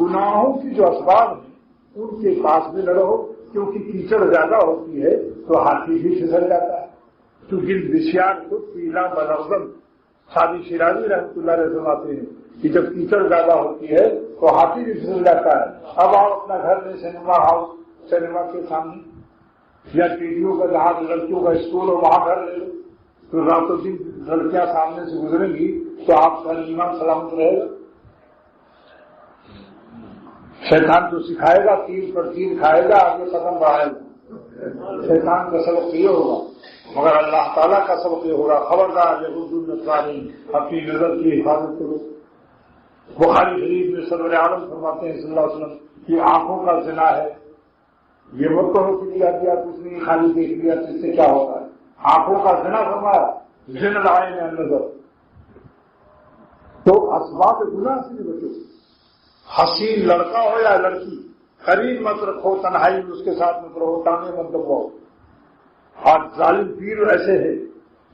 گناہوں کی جو اسباب ہیں ان کے پاس بھی نہ رہو، کیونکہ کیچڑ زیادہ ہوتی ہے تو ہاتھی بھی پھسل جاتا ہے. تو جن بسیار خود پیلا بلغم شادی شیرازی رحمۃ اللہ علیہ فرماتے ہیں کہ جب کیچڑ زیادہ ہوتی ہے تو ہاتھی بھی پھسل جاتا ہے. اب آپ اپنا گھر میں سنیما ہاؤس، سنیما کے سامنے یا ٹیڈیوں کا جہاں لڑکیوں کا اسکول ہو وہاں گھر لے لو، تو راتوں دن لڑکیاں سامنے سے گزریں گی تو آپ کا ایمان سلامت رہے گا. شیطان تو سکھائے گا، تیر پر تیر کھائے گا، آگے قدم بڑھائے گا. شیطان کا سبق یہ ہوگا، مگر اللہ تعالیٰ کا سبق یہ ہوگا خبردار یہود النصارین اپنی نظر کی حفاظت کرو. بخاری شریف میں سرور عالم فرماتے ہیں صلی اللہ علیہ وسلم کہ آنکھوں کا زنا ہے. یہ مت کہو کہ دیا کچھ نہیں، خالی دیکھ لیا تو اس سے کیا ہوتا ہے. آنکھوں کا زنا فرمایا، زن العین النظر. تو اسباب گناہ سے بھی بچو. حسین لڑکا ہو یا لڑکی قریب مت رکھو، تنہائی میں اس کے ساتھ مت رہو، ٹانگیں مت دباؤ. اور ظالم پیر ایسے ہیں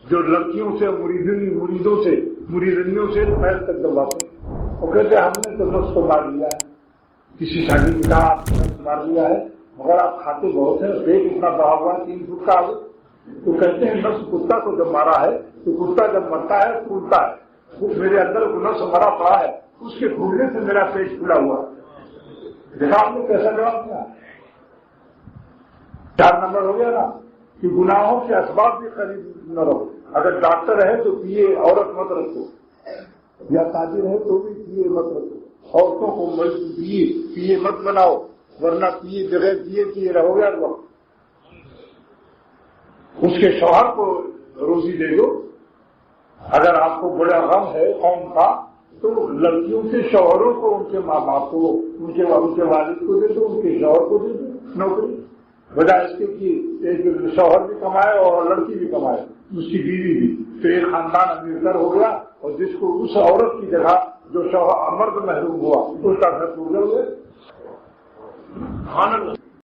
جو لڑکیوں سے مریدوں سے مریدنیوں سے پیر تک دباتے ہیں. وہ کہتے ہیں ہم نے تو نفس کو مار لیا ہے، کسی شادی کی کہا آپ نے نفس مار لیا ہے، مگر آپ کھاتے بہت ہیں، پیٹ اتنا بڑا ہوا ہے 3 فٹ کا. تو کہتے ہیں نفس کتا کو جب مارا ہے تو کتا جب مرتا ہے پھولتا ہے. میرے اندر نفس مرا پڑا ہے، اس کے پھولنے سے میرا پیٹ پھولا ہوا. دیکھا آپ نے کیسا جواب دیا. 4 نمبر ہو گیا نا کہ گناہوں کے اسباب بھی قریب نہ رہو. اگر ڈاکٹر ہے تو پیے عورت مت رکھو، یا تاجر ہے تو بھی پیے مت رکھو. عورتوں کو پیے مت بناؤ، ورنہ پیے بغیر پیے رہو گے. وقت اس کے شوہر کو روزی دے دو. اگر آپ کو بڑا غم ہے قوم کا تو لڑکیوں کے شوہروں کو، ان کے ماں باپ کو، ان کے والد کو دے دو، ان کے شوہر کو دے دو نوکری. وجہ اس کے کہ ایک شوہر بھی کمائے اور لڑکی بھی کمائے، اس کی بیوی بھی، تو ایک خاندان امیر ہو گیا. اور جس کو اس عورت کی جگہ جو شوہر مرد محروم ہوا اس کا گھر ٹوٹ گئے.